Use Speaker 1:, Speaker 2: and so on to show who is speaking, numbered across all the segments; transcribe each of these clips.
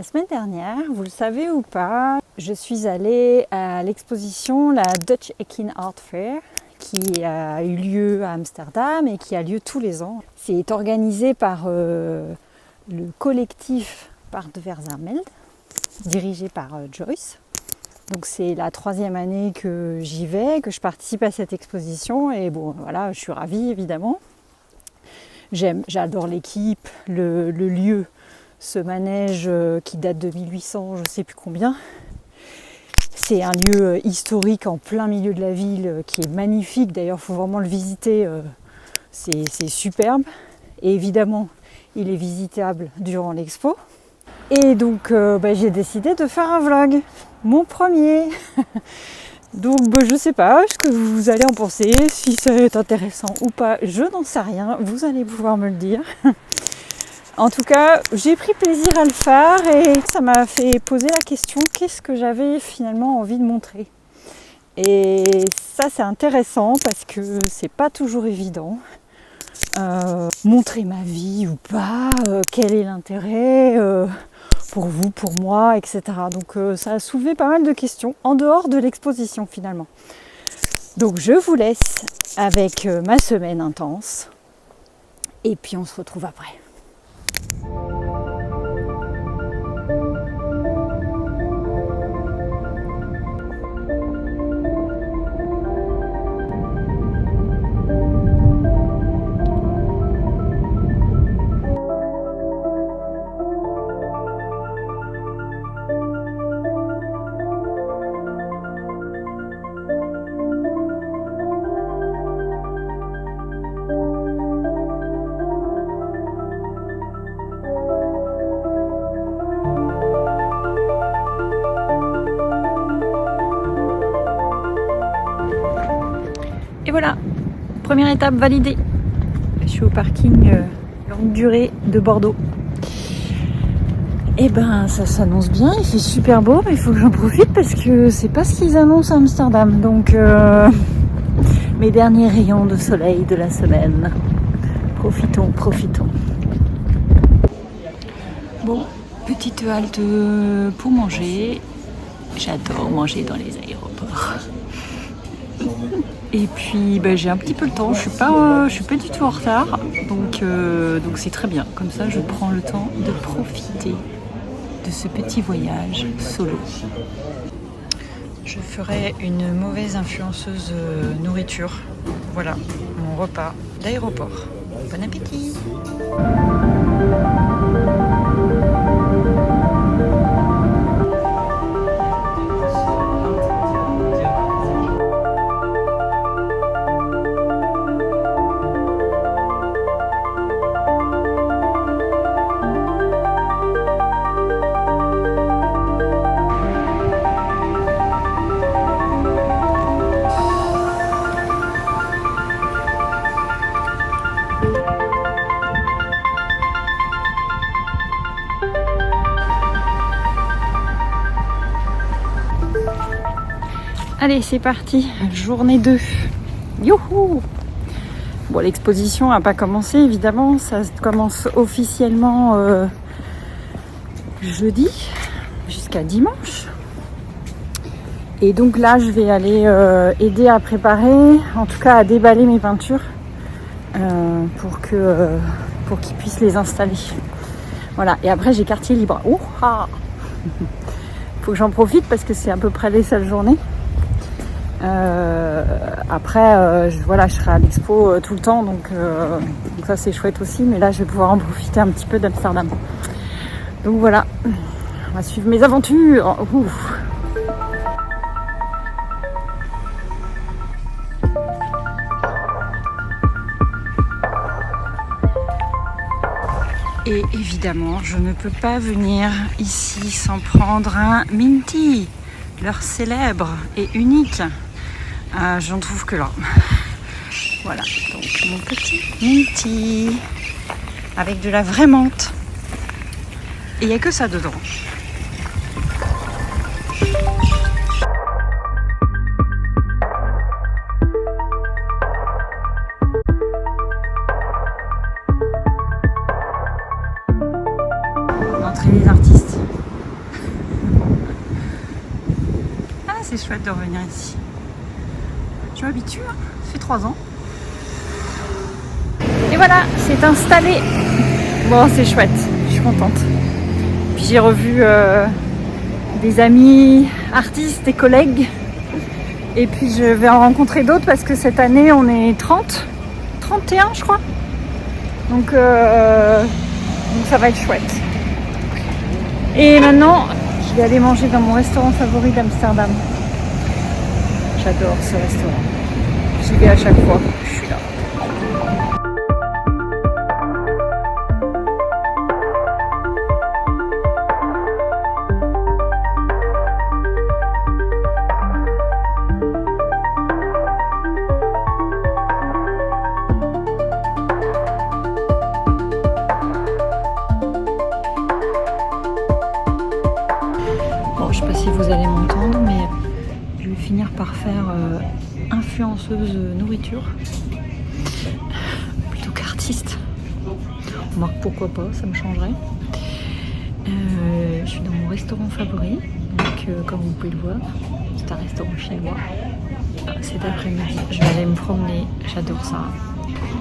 Speaker 1: semaine dernière, vous le savez ou pas, je suis allée à l'exposition, la Dutch Ekin Art Fair, qui a eu lieu à Amsterdam et qui a lieu tous les ans. C'est organisé par le collectif Paardenverzameld, dirigé par Joyce. Donc c'est la 3e année que j'y vais, que je participe à cette exposition et bon voilà, je suis ravie évidemment. J'adore l'équipe, le lieu, ce manège qui date de 1800, je ne sais plus combien. C'est un lieu historique en plein milieu de la ville qui est magnifique, d'ailleurs il faut vraiment le visiter, c'est superbe. Et évidemment, il est visitable durant l'expo. Et donc j'ai décidé de faire un vlog, mon premier. Donc je ne sais pas ce que vous allez en penser, si ça va être intéressant ou pas, je n'en sais rien, vous allez pouvoir me le dire. En tout cas, j'ai pris plaisir à le faire et ça m'a fait poser la question, qu'est-ce que j'avais finalement envie de montrer? Et ça c'est intéressant parce que c'est pas toujours évident. Montrer ma vie ou pas, quel est l'intérêt pour vous, pour moi, etc. Donc ça a soulevé pas mal de questions en dehors de l'exposition finalement. Donc je vous laisse avec ma semaine intense et puis on se retrouve après. Et voilà, première étape validée. Je suis au parking longue durée de Bordeaux. Et ben ça s'annonce bien, il fait super beau, mais il faut que j'en profite parce que c'est pas ce qu'ils annoncent à Amsterdam. Donc mes derniers rayons de soleil de la semaine. Profitons. Bon, petite halte pour manger. J'adore manger dans les aéroports. Et puis j'ai un petit peu le temps, je suis pas du tout en retard, donc c'est très bien. Comme ça, je prends le temps de profiter de ce petit voyage solo. Je ferai une mauvaise influenceuse nourriture. Voilà, mon repas d'aéroport. Bon appétit! Allez, c'est parti, journée 2. Youhou! Bon, l'exposition n'a pas commencé, évidemment. Ça commence officiellement jeudi jusqu'à dimanche. Et donc là, je vais aller aider à préparer, en tout cas à déballer mes peintures pour qu'ils puissent les installer. Voilà, et après j'ai quartier libre. Ouha! Faut que j'en profite parce que c'est à peu près les seules journées. Après, je serai à l'expo tout le temps, donc ça c'est chouette aussi, mais là je vais pouvoir en profiter un petit peu d'Amsterdam. Donc voilà, on va suivre mes aventures. Ouf. Et évidemment, je ne peux pas venir ici sans prendre un Minty, leur célèbre et unique. J'en trouve que là. Voilà, donc mon petit Minty avec de la vraie menthe. Et il n'y a que ça dedans. L'entrée des artistes. c'est chouette de revenir ici. Je m'habitue, hein. Ça fait 3 ans. Et voilà, c'est installé. Bon, c'est chouette, je suis contente. Puis j'ai revu des amis, artistes et collègues. Et puis je vais en rencontrer d'autres parce que cette année on est 31 je crois. Donc ça va être chouette. Et maintenant, je vais aller manger dans mon restaurant favori d'Amsterdam. J'adore ce restaurant. J'y vais à chaque fois. Je suis là. Bon, je sais pas si vous allez m'entendre, mais je vais finir par faire influenceuse nourriture plutôt qu'artiste. Remarque, pourquoi pas, ça me changerait. Je suis dans mon restaurant favori, donc comme vous pouvez le voir, c'est un restaurant chinois. Cet après-midi, je vais aller me promener, j'adore ça.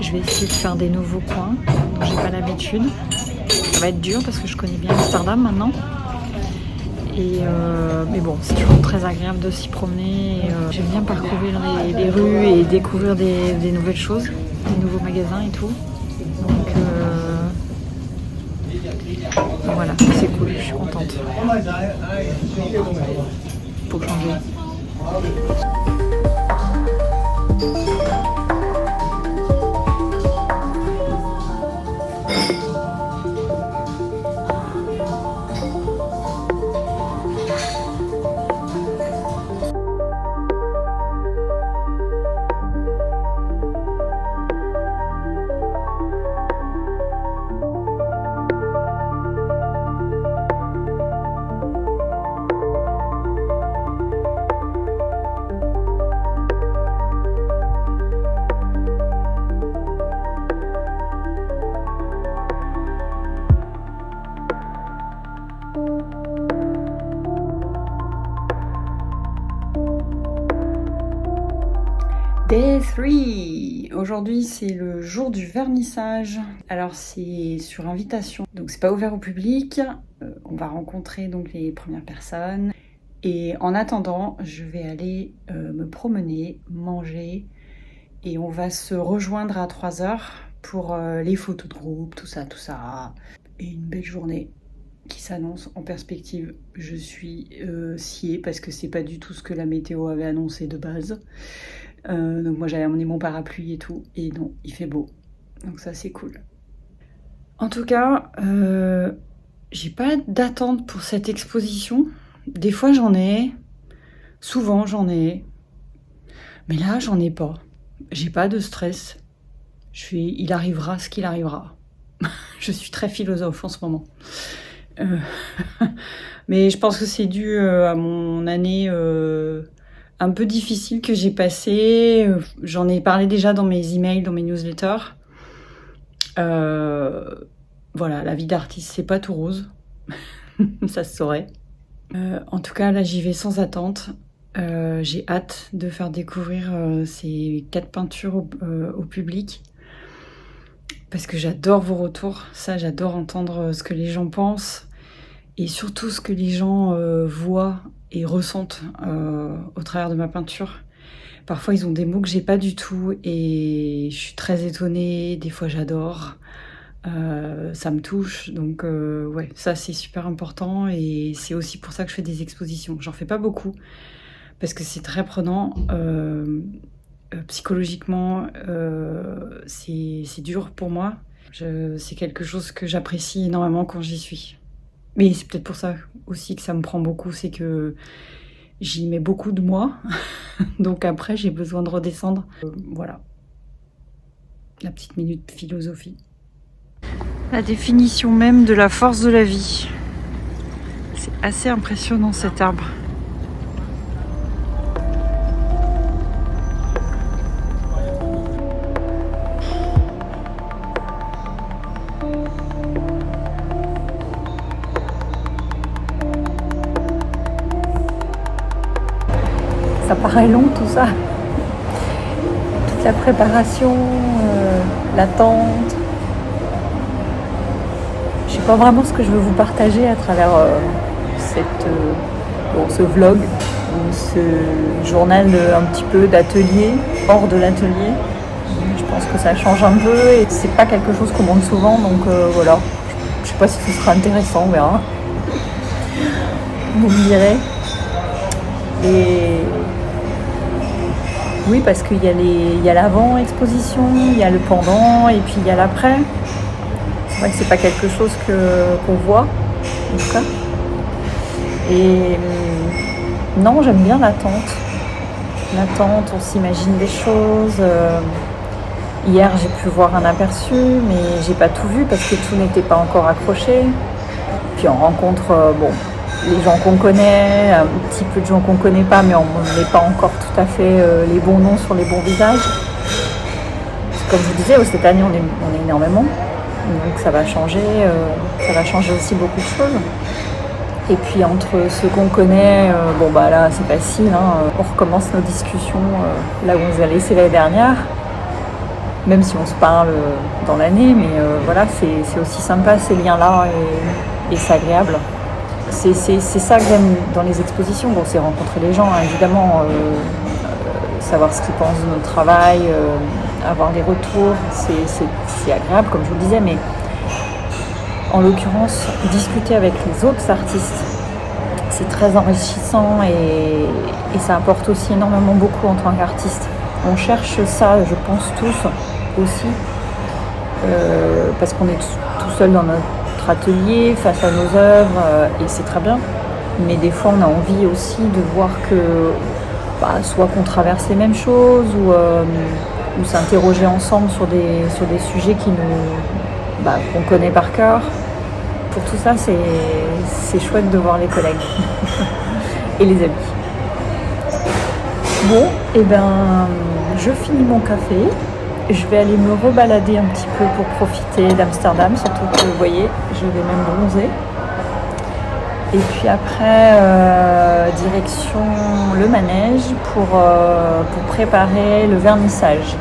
Speaker 1: Je vais essayer de faire des nouveaux coins dont j'ai pas l'habitude. Ça va être dur parce que je connais bien Amsterdam maintenant. Mais bon, c'est toujours très agréable de s'y promener. J'aime bien parcourir les rues et découvrir des nouvelles choses, des nouveaux magasins et tout. Donc voilà, c'est cool, je suis contente. Faut changer. Day 3. Aujourd'hui c'est le jour du vernissage. Alors c'est sur invitation, donc c'est pas ouvert au public. On va rencontrer donc les premières personnes. Et en attendant, je vais aller me promener, manger. Et on va se rejoindre à 3h pour les photos de groupe, tout ça. Et une belle journée qui s'annonce en perspective. Je suis sciée parce que c'est pas du tout ce que la météo avait annoncé de base. Donc moi j'avais amené mon parapluie et tout, et non, il fait beau. Donc ça c'est cool. En tout cas, j'ai pas d'attente pour cette exposition. Des fois j'en ai, souvent j'en ai, mais là j'en ai pas. J'ai pas de stress. Il arrivera ce qu'il arrivera. Je suis très philosophe en ce moment. Mais je pense que c'est dû à mon année un peu difficile que j'ai passée. J'en ai parlé déjà dans mes emails, dans mes newsletters. Voilà, la vie d'artiste, c'est pas tout rose. Ça se saurait. En tout cas, là, j'y vais sans attente. J'ai hâte de faire découvrir ces 4 peintures au public. Parce que j'adore vos retours. Ça, j'adore entendre ce que les gens pensent. Et surtout ce que les gens voient et ressentent au travers de ma peinture. Parfois, ils ont des mots que j'ai pas du tout. Et je suis très étonnée. Des fois, j'adore. Ça me touche. Donc, ouais, ça, c'est super important. Et c'est aussi pour ça que je fais des expositions. J'en fais pas beaucoup. Parce que c'est très prenant. Psychologiquement, c'est dur pour moi. C'est quelque chose que j'apprécie énormément quand j'y suis. Mais c'est peut-être pour ça aussi que ça me prend beaucoup, c'est que j'y mets beaucoup de moi. Donc après, j'ai besoin de redescendre. Voilà. La petite minute philosophie. La définition même de la force de la vie. C'est assez impressionnant cet arbre. Ça paraît long tout ça. Toute la préparation, l'attente. Je sais pas vraiment ce que je veux vous partager à travers ce vlog ou ce journal un petit peu d'atelier, hors de l'atelier. Je pense que ça change un peu et c'est pas quelque chose qu'on montre souvent, donc voilà. Je sais pas si ce sera intéressant, on verra. Vous me direz. Et oui, parce qu'il y a l'avant exposition, il y a le pendant et puis il y a l'après. C'est vrai que c'est pas quelque chose qu'on voit, en tout cas. Et non, j'aime bien l'attente. L'attente, on s'imagine des choses. Hier, j'ai pu voir un aperçu, mais j'ai pas tout vu parce que tout n'était pas encore accroché. Puis on rencontre, les gens qu'on connaît, un petit peu de gens qu'on connaît pas, mais on ne met pas encore tout à fait les bons noms sur les bons visages. Comme je vous disais, cette année, on est énormément. Donc ça va changer aussi beaucoup de choses. Et puis entre ceux qu'on connaît, là c'est facile, hein, on recommence nos discussions là où on nous a laissé l'année dernière, même si on se parle dans l'année, mais voilà, c'est aussi sympa ces liens-là et c'est agréable. C'est ça que j'aime dans les expositions, c'est rencontrer les gens, hein, évidemment, savoir ce qu'ils pensent de notre travail, avoir des retours, c'est agréable comme je vous le disais, mais en l'occurrence, discuter avec les autres artistes, c'est très enrichissant et ça apporte aussi énormément beaucoup en tant qu'artiste. On cherche ça, je pense tous aussi, parce qu'on est tout seul dans notre atelier, face à nos œuvres, et c'est très bien. Mais des fois, on a envie aussi de voir que soit qu'on traverse les mêmes choses ou s'interroger ensemble sur des sujets qu'on connaît par cœur. Pour tout ça, c'est chouette de voir les collègues et les amis. Bon, je finis mon café. Je vais aller me rebalader un petit peu pour profiter d'Amsterdam, surtout que vous voyez, je vais même bronzer. Et puis après, direction le manège pour préparer le vernissage.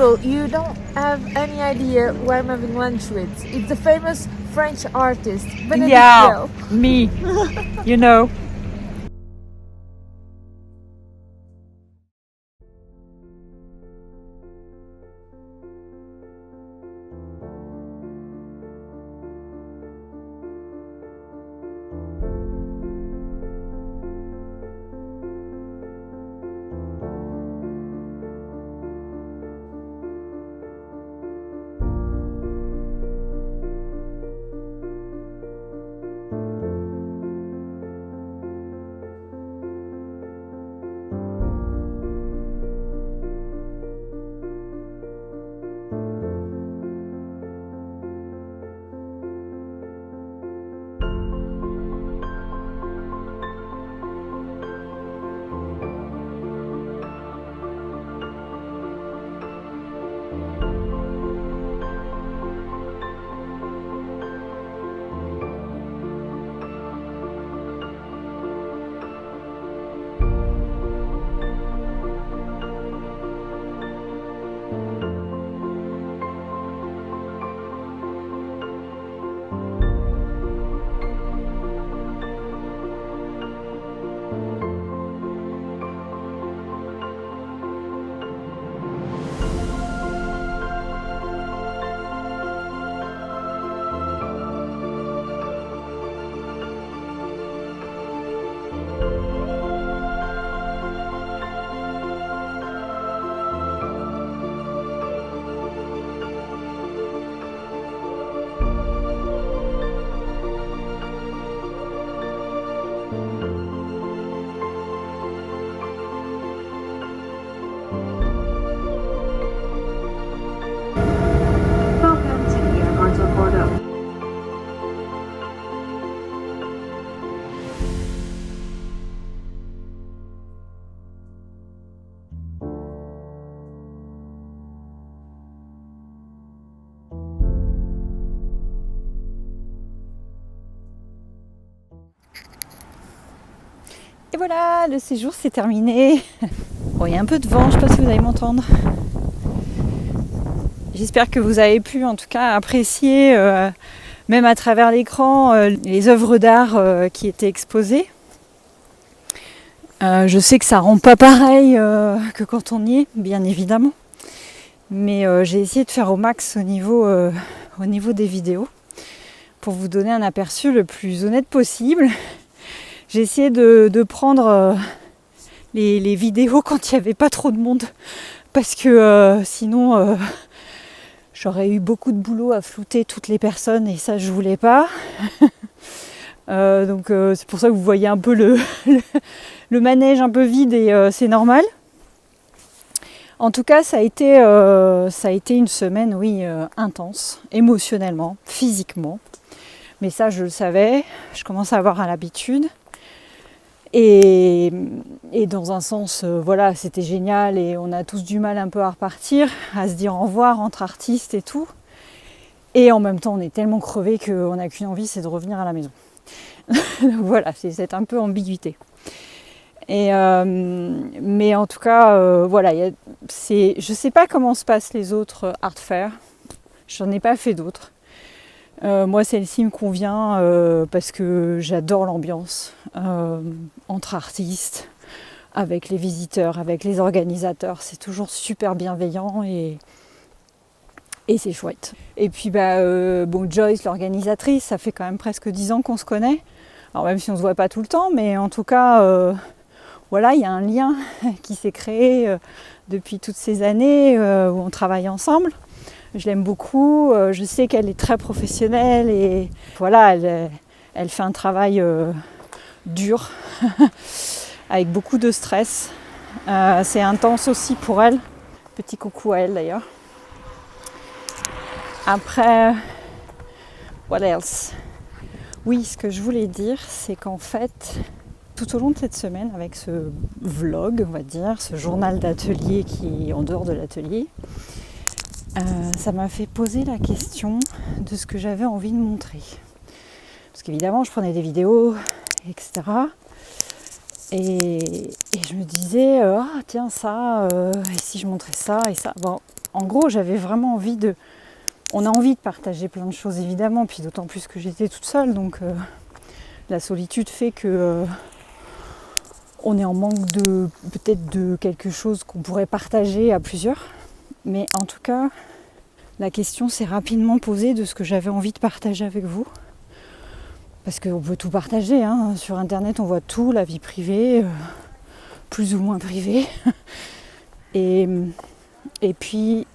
Speaker 2: People, you don't have any idea who I'm having lunch with. It's the famous French artist, Benedict
Speaker 1: Yeah,
Speaker 2: Bell.
Speaker 1: me, you know.
Speaker 3: Welcome to the airport of Bordeaux.
Speaker 1: Et voilà, le séjour c'est terminé. Bon, il y a un peu de vent, je ne sais pas si vous allez m'entendre. J'espère que vous avez pu en tout cas apprécier, même à travers l'écran, les œuvres d'art qui étaient exposées. Je sais que ça rend pas pareil que quand on y est, bien évidemment. Mais j'ai essayé de faire au max au niveau des vidéos pour vous donner un aperçu le plus honnête possible. J'ai essayé de prendre les vidéos quand il n'y avait pas trop de monde parce que sinon j'aurais eu beaucoup de boulot à flouter toutes les personnes et ça je voulais pas. Donc c'est pour ça que vous voyez un peu le manège un peu vide et c'est normal. En tout cas ça a été une semaine intense, émotionnellement, physiquement. Mais ça je le savais, je commence à avoir l'habitude. Et dans un sens, c'était génial et on a tous du mal un peu à repartir, à se dire au revoir entre artistes et tout. Et en même temps, on est tellement crevés qu'on n'a qu'une envie, c'est de revenir à la maison. Donc voilà, c'est cette un peu ambiguïté. Mais en tout cas, je ne sais pas comment se passent les autres art fairs. J'en ai pas fait d'autres. Moi, celle-ci me convient parce que j'adore l'ambiance entre artistes, avec les visiteurs, avec les organisateurs. C'est toujours super bienveillant et c'est chouette. Et puis, Joyce, l'organisatrice, ça fait quand même presque 10 ans qu'on se connaît. Alors même si on ne se voit pas tout le temps, mais en tout cas, il y a un lien qui s'est créé depuis toutes ces années où on travaille ensemble. Je l'aime beaucoup, je sais qu'elle est très professionnelle et voilà, elle fait un travail dur, avec beaucoup de stress. C'est intense aussi pour elle. Petit coucou à elle d'ailleurs. Après, what else? Oui, ce que je voulais dire, c'est qu'en fait, tout au long de cette semaine, avec ce vlog, on va dire, ce journal d'atelier qui est en dehors de l'atelier, ça m'a fait poser la question de ce que j'avais envie de montrer. Parce qu'évidemment, je prenais des vidéos, etc. Et je me disais, tiens, ça, et si je montrais ça et ça. Bon, En gros, j'avais vraiment envie de... On a envie de partager plein de choses évidemment, puis d'autant plus que j'étais toute seule, donc la solitude fait que on est en manque de peut-être de quelque chose qu'on pourrait partager à plusieurs. Mais en tout cas, la question s'est rapidement posée de ce que j'avais envie de partager avec vous. Parce qu'on peut tout partager, hein. Sur internet on voit tout, la vie privée, plus ou moins privée. Et puis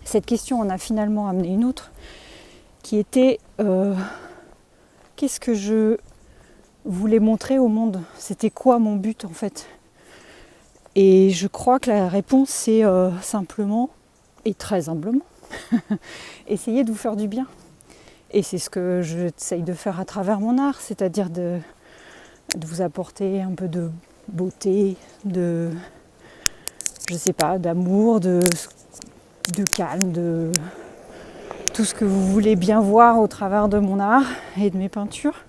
Speaker 1: cette question en a finalement amené une autre qui était qu'est-ce que je voulais montrer au monde ? C'était quoi mon but en fait ? Et je crois que la réponse c'est simplement et très humblement essayer de vous faire du bien. Et c'est ce que j'essaye de faire à travers mon art, c'est-à-dire de vous apporter un peu de beauté, de, je sais pas, d'amour, de calme, de tout ce que vous voulez bien voir au travers de mon art et de mes peintures.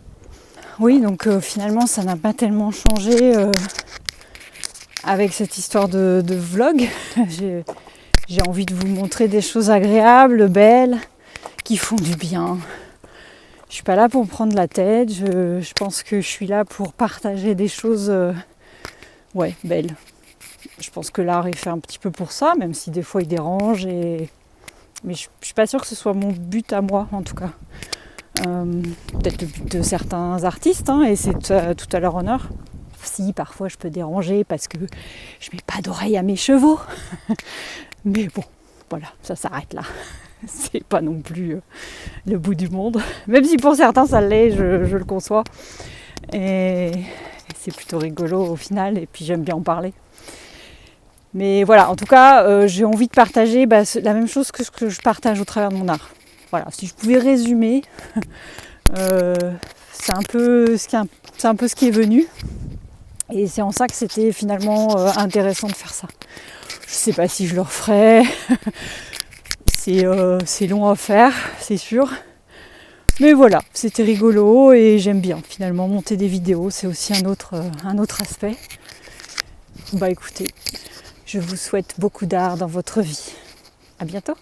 Speaker 1: Oui, donc finalement ça n'a pas tellement changé avec cette histoire de vlog. J'ai envie de vous montrer des choses agréables, belles, qui font du bien. Je suis pas là pour me prendre la tête, je pense que je suis là pour partager des choses belles. Je pense que l'art est fait un petit peu pour ça, même si des fois il dérange. Mais je suis pas sûre que ce soit mon but à moi, en tout cas. Peut-être le but de certains artistes, hein, et c'est tout à leur honneur. Si, parfois je peux déranger parce que je mets pas d'oreille à mes chevaux. Mais bon, voilà, ça s'arrête là. C'est pas non plus le bout du monde. Même si pour certains ça l'est, je le conçois. Et c'est plutôt rigolo au final, et puis j'aime bien en parler. Mais voilà, en tout cas, j'ai envie de partager la même chose que ce que je partage au travers de mon art. Voilà, si je pouvais résumer, c'est un peu ce qui est venu. Et c'est en ça que c'était finalement intéressant de faire ça. Je sais pas si je le referai. C'est long à faire, c'est sûr. Mais voilà, c'était rigolo et j'aime bien finalement monter des vidéos. C'est aussi un autre aspect. Écoutez, je vous souhaite beaucoup d'art dans votre vie. À bientôt.